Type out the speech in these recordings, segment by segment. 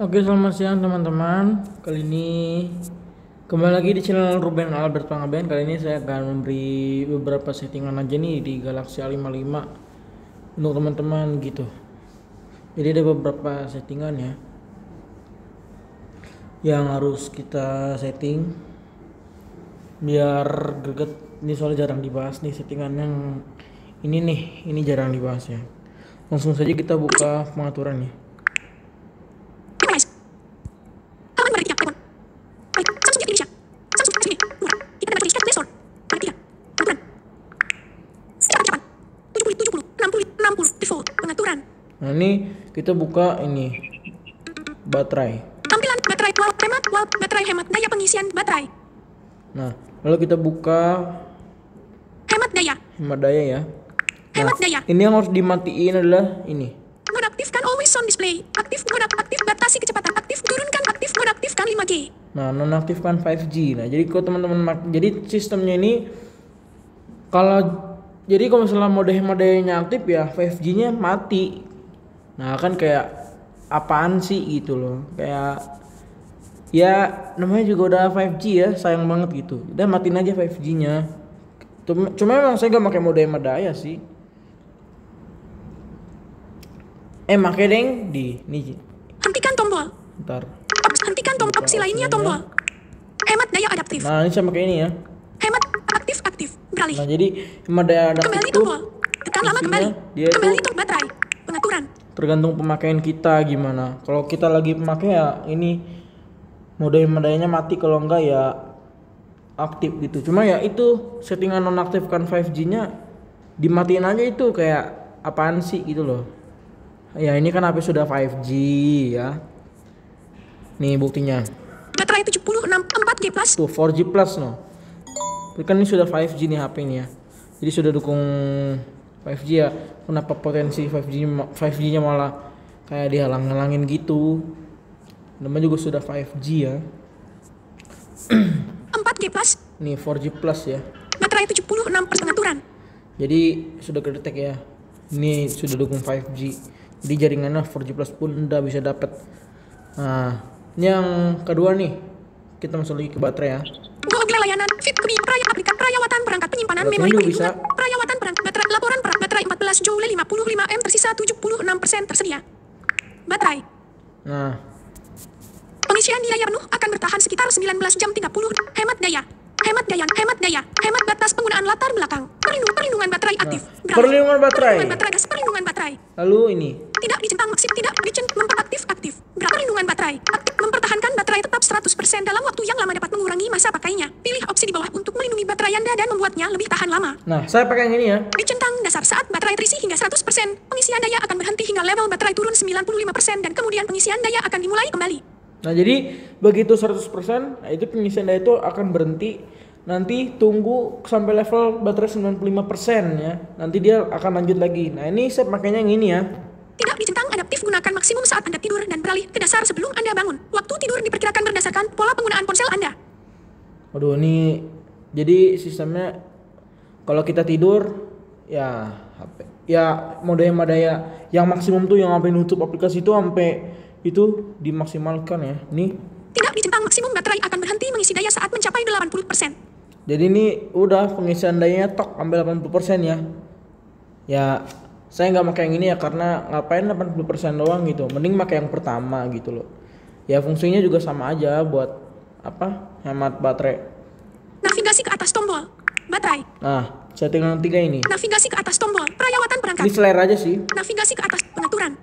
Oke, selamat siang teman-teman. Kali ini kembali lagi di channel Ruben Albert Pangabean. Kali ini saya akan memberi beberapa settingan aja nih di Galaxy A55 untuk teman-teman gitu. Jadi ada beberapa settingan ya yang harus kita setting biar greget. Ini soalnya jarang dibahas nih settingan yang ini nih, ini jarang dibahas ya. Langsung saja kita buka pengaturannya. Nah ini kita buka ini baterai. Tampilan baterai baterai hemat daya pengisian baterai. Nah lalu kita buka Hemat daya. ya. Hemat Nah, daya. ini yang harus dimatiin adalah ini. Nonaktifkan always on display. Aktif mode aktif batasi kecepatan. Aktif turunkan aktif mode aktifkan 5G. Nah nonaktifkan 5G. Nah jadi kalau teman-teman jadi sistemnya ini kalau misalnya mode hemat dayanya aktif ya 5G-nya mati. Nah kan kayak apaan sih gitu loh, kayak ya namanya juga udah 5G ya, sayang banget gitu, udah matiin aja 5G-nya. Cuma memang saya gak pakai mode hemat daya sih. Pakai deng di nih. Hentikan tombol. Ntar. Hentikan tombol. Opsi lainnya tombol. Hemat daya adaptif. Nah ini saya pakai ini ya. Hemat aktif beralih. Nah jadi hemat daya adaptif Kembali itu tombol. Tekan lama kembali. dia Kembali itu untuk baterai. Pengaturan. tergantung pemakaian kita gimana. Kalau kita lagi pemakai ya ini mode hemat dayanya mati, kalau enggak ya aktif gitu. Cuma ya itu settingan nonaktifkan 5G-nya dimatiin aja, itu kayak apaan sih gitu loh. Ya ini kan HP sudah 5G ya. Nih buktinya. Baterai 76 4G plus. Tuh 4G plus no. Tapi kan ini sudah 5G nih HP ini ya. Jadi sudah dukung 5G ya. Kenapa potensi 5G-nya malah kayak dihalang-halangin gitu. Namanya juga sudah 5G ya. 4G plus. Nih 4G plus ya. Baterai 76 pengaturan. Jadi sudah kedetek ya. Ini sudah dukung 5G. Jadi jaringannya 4G plus pun udah bisa dapat. Nah, yang kedua nih, kita masuk lagi ke baterai ya. Google layanan fit kebi aplikasi perawatan perangkat penyimpanan Baterainya memori juga perlindungan bisa. perawatan perangkat laporan baterai 14 Juli 55 M tersisa 76% tersedia. Baterai. Nah, Pengisian daya penuh akan bertahan sekitar 19 jam 30. Hemat daya. Hemat batas penggunaan latar belakang. Perlindungan baterai aktif. perlindungan baterai. Perlindungan baterai. Lalu ini. Tidak dicentang maksimal, tidak aktif. Perlindungan baterai. Aktif mempertahankan baterai tetap 100% dalam waktu yang lama dapat mengurangi masa pakainya. Pilih opsi di bawah untuk melindungi baterai Anda dan membuatnya lebih tahan lama. Nah, saya pakai yang ini ya. Dicentang dasar saat baterai terisi hingga 100%, pengisian daya akan berhenti hingga level baterai turun 95% dan kemudian pengisian daya akan dimulai kembali. Nah, jadi begitu 100%, nah itu pengisian daya itu akan berhenti. Nanti tunggu sampai level baterai 95% ya. Nanti dia akan lanjut lagi. Nah, ini saya pakainya yang ini ya. Tidak dicentang adaptif, gunakan maksimum saat Anda tidur dan beralih ke dasar sebelum Anda bangun. Waktu tidur diperkirakan berdasarkan pola penggunaan ponsel Anda. Waduh, ini jadi sistemnya kalau kita tidur ya HP ya mode hemat daya yang maksimum tuh yang sampai nutup aplikasi itu sampai itu dimaksimalkan ya. Nih. Tidak dicentang maksimum baterai akan berhenti mengisi daya saat mencapai 80%. Jadi ini udah pengisian dayanya tok sampai 80% ya. Ya saya nggak pakai yang ini ya karena ngapain 80% doang gitu. Mending pakai yang pertama gitu loh. Ya fungsinya juga sama aja buat apa? Hemat baterai. Navigasi ke atas tombol. Baterai. Nah, settingan yang 3 ini. Navigasi ke atas tombol. Perawatan perangkat. Ini selera aja sih. Navigasi ke atas pengaturan.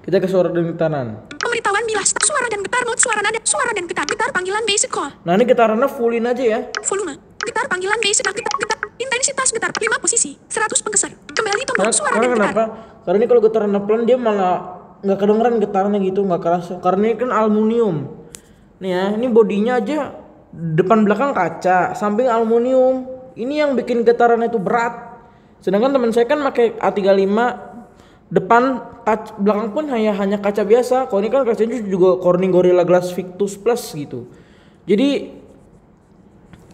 Kita ke suara dan getaran. Pemberitahuan bilas suara dan getar mode suara nada suara dan getar panggilan basic call. Nah, ini getarannya fullin aja ya. Volume. Getar panggilan basic getar intensitas getar 5 posisi 100 penggeser. Kembali tombol suara dan getar. Kenapa? Karena ini kalau getarannya pelan dia malah nggak kedengeran getarannya gitu, nggak kerasa. Karena ini kan aluminium. Nih ya, ini bodinya aja depan belakang kaca, samping aluminium. Ini yang bikin getarannya itu berat. Sedangkan teman saya kan pakai A35, depan belakang pun hanya kaca biasa. Kalau ini kan kacanya juga Corning Gorilla Glass Victus Plus gitu. Jadi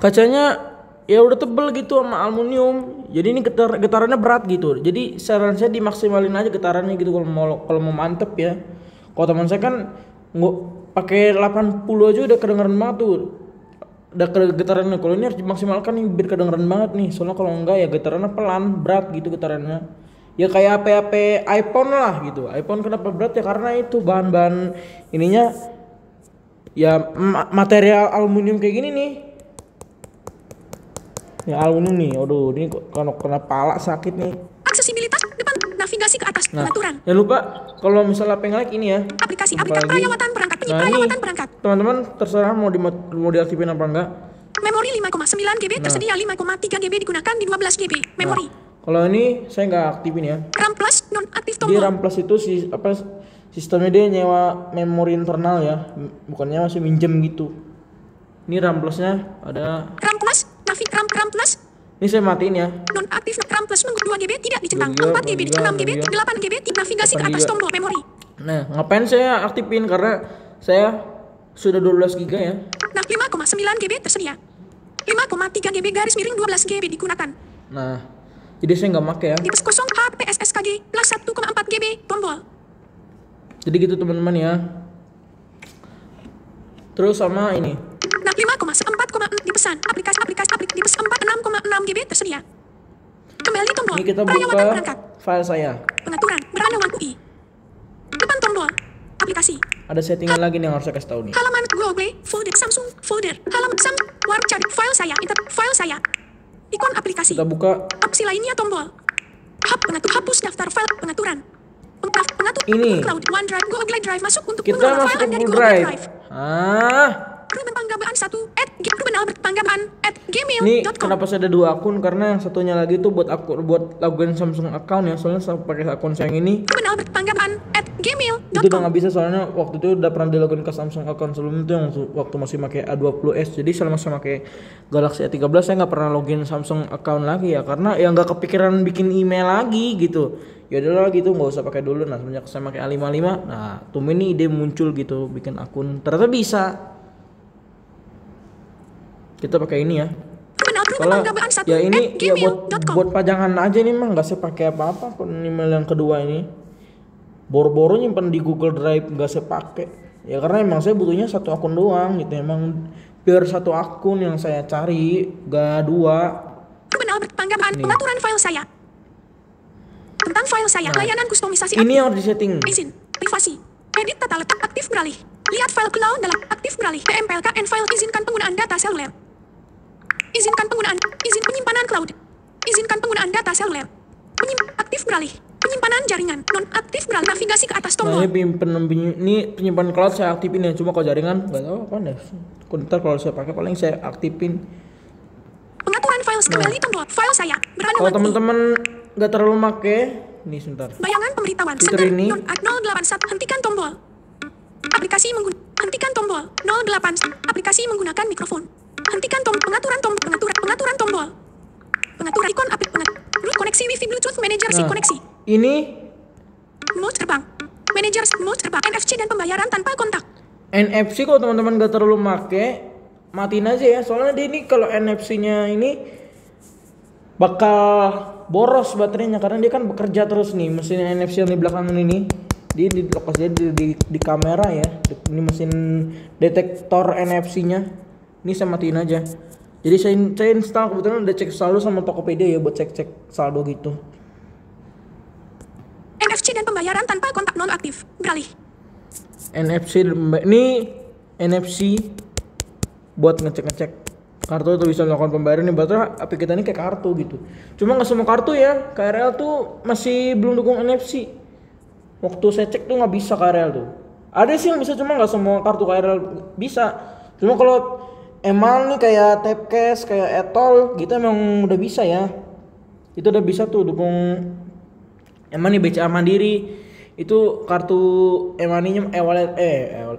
kacanya ya udah tebel gitu sama aluminium. Jadi ini getarannya berat gitu. Jadi saran saya dimaksimalin aja getarannya gitu kalau mau mantep ya. Kalau teman saya kan nggak pakai 80 aja udah kedengeran banget tuh. Udah getarannya. Kalau ini harus dimaksimalkan nih biar kedengeran banget nih. Soalnya kalau enggak ya getarannya pelan, berat gitu getarannya. Ya kayak HP iPhone lah gitu. iPhone kenapa berat ya karena itu bahan-bahan ininya ya material aluminium kayak gini nih. Ya aluminium nih. Aduh, ini kalau kena pala sakit nih. Aksesibilitas depan, navigasi ke atas, pengaturan. Jangan lupa kalau misalnya pengen like ini ya. Aplikasi Apalagi- perawatan perangkat, Nah, perawatan perangkat. Teman-teman terserah mau diaktifin apa enggak. Memori 5,9 GB tersedia 5,3 GB digunakan di 12 GB. Memori. Kalau ini saya nggak aktifin ya. RAM plus non-aktif Di tombol. RAM Plus itu sistemnya dia nyewa memori internal ya, bukannya masih minjem gitu. Ini RAM Plusnya ada. RAM plus, RAM plus, Ini saya matiin ya. non-aktif RAM plus 2 GB tidak dicentang. 2 4 GB, 6 GB, 2 8 GB navigasi ke 8 atas GB. tombol memori. Nah, ngapain saya aktifin karena saya sudah 12 GB ya. Nah, 5,9 GB tersedia. 5,3 GB garis miring 12 GB digunakan. Nah, jadi saya nggak make ya. Tipes kosong HPSSKG plus 1,4 GB tombol. Jadi gitu teman-teman ya. Terus sama ini. Nah, 5,4,4 dipesan. Aplikasi dipesan 46,6 GB tersedia. Kembali tombol. Ini kita Perawatan buka perangkat. file saya. Pengaturan. Beranawan UI. Depan tombol. Aplikasi. Ada settingan lagi nih yang harus saya kasih tahu nih. Halaman Google, folder Samsung, folder. Halaman Warp cari file saya, file saya. Ikon aplikasi. Kita buka Opsi lainnya tombol. Hapus daftar file pengaturan. Pengatur Ini. Cloud, OneDrive, Google Drive masuk untuk kita mengelola masuk file ke Anda di Google Google Drive. Ruben Panggabaan 1 Ruben Albert Panggabaan Ini @gmail.com. kenapa saya ada 2 akun karena yang satunya lagi tuh buat login Samsung account ya, soalnya saya pakai akun saya yang ini Ruben Albert Panggabaan itu udah @gmail.com. nggak bisa soalnya waktu itu udah pernah dilogin ke Samsung account sebelum itu yang waktu masih pakai A20s. Jadi selama saya pakai Galaxy A13 saya nggak pernah login Samsung account lagi ya karena ya nggak kepikiran bikin email lagi gitu. Ya udahlah gitu nggak usah pakai dulu. Nah semenjak saya pakai A55, nah tumben nih ide muncul gitu bikin akun, ternyata bisa. Kita pakai ini ya. Ruben Kalau Panggabaan 1 ya ini ya @gmail.com. buat pajangan aja nih mah nggak saya pakai apa-apa. Akun email yang kedua ini boro-boro nyimpen di Google Drive nggak saya pakai ya karena emang saya butuhnya satu akun doang gitu, emang biar satu akun yang saya cari gak dua. Ruben Albert Panggabaan pengaturan file saya. Tentang file saya, layanan kustomisasi Ini yang harus disetting. izin, privasi, edit tata letak aktif beralih. Lihat file cloud dalam aktif beralih. PMPLKN file izinkan penggunaan data seluler. Izinkan penggunaan, izin penyimpanan cloud. Izinkan penggunaan data seluler. Aktif beralih. Penyimpanan jaringan, non-aktif beralih. Navigasi ke atas Nah tombol. ini penyimpan cloud saya aktifin ya, cuma kalau jaringan nggak tahu apa deh. Ntar kalau saya pakai paling saya aktifin. Pengaturan file kembali tombol. File saya. Kalau Beranawan UI. teman-teman nggak terlalu make, nih sebentar. Bayangan pemberitahuan. Twitter Center, ini. 081. Hentikan tombol. Aplikasi hentikan tombol. 08. Aplikasi menggunakan mikrofon. Hentikan tombol. Pengaturan tombol. Pengaturan ikon root koneksi Wi-Fi Bluetooth Manager SIM koneksi. Ini Mode terbang. Manager mode terbang. NFC dan pembayaran tanpa kontak. NFC kalau teman-teman nggak terlalu make, matiin aja ya. Soalnya dia ini kalau NFC-nya ini bakal boros baterainya karena dia kan bekerja terus nih. Mesin NFC yang di belakang ini dia di lokasinya di kamera ya. Ini mesin detektor NFC-nya. Ini saya matiin aja. Jadi saya install, kebetulan udah cek saldo sama Tokopedia ya buat cek saldo gitu. NFC dan pembayaran tanpa kontak non-aktif. Beralih. NFC ini NFC buat ngecek kartu tuh bisa melakukan pembayaran nih, berarti HP kita ini kayak kartu gitu. Cuma nggak semua kartu ya, KRL tuh masih belum dukung NFC. Waktu saya cek tuh nggak bisa KRL tuh. Ada sih yang bisa, cuma nggak semua kartu KRL bisa. Cuma kalau emang nih kayak Tapcash, kayak Etol gitu emang udah bisa ya. Itu udah bisa tuh dukung. Emang nih BCA Mandiri itu kartu e-money-nya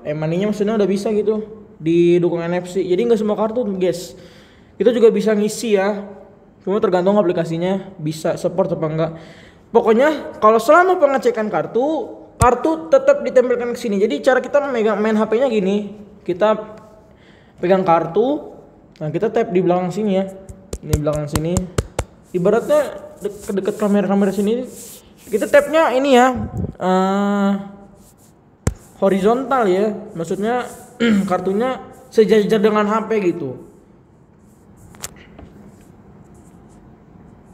e-money-nya maksudnya udah bisa gitu didukung NFC. Jadi nggak semua kartu guys. Kita juga bisa ngisi ya. Cuma tergantung aplikasinya bisa support apa enggak. Pokoknya kalau selama pengecekan kartu tetap ditempelkan ke sini. Jadi cara kita main HP-nya gini. Kita pegang kartu, nah kita tap di belakang sini ya. Ini belakang sini. Ibaratnya deket kamera sini. Kita tapnya ini ya. horizontal ya, maksudnya kartunya sejajar dengan HP gitu.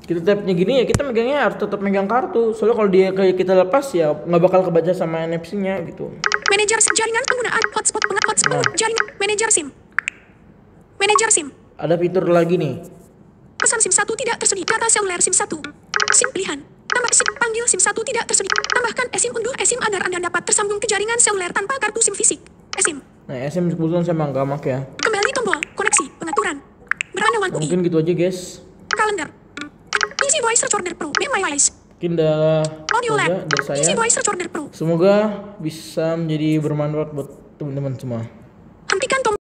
Kita tapnya gini ya, kita megangnya harus tetap megang kartu, soalnya kalau dia kayak kita lepas ya nggak bakal kebaca sama NFC-nya gitu. Manajer jaringan penggunaan hotspot jaringan manajer SIM. Manajer SIM. Ada fitur lagi nih. Pesan SIM 1 tidak tersedia. Data seluler SIM 1. SIM pilihan. Tambah SIM panggil SIM 1 tidak tersedia. Tambahkan eSIM unduh eSIM agar Anda dapat tersambung ke jaringan seluler tanpa kartu SIM fisik. eSIM. Nah, eSIM kebetulan saya nggak mak ya. Kembali tombol koneksi pengaturan. Beranda UI. Mungkin gitu aja guys. Kalender. Easy Voice Search Order Pro. Memorize. Mungkin dah Audio Lab. dari saya. Easy Voice Search Order Pro. Semoga bisa menjadi bermanfaat buat teman-teman semua.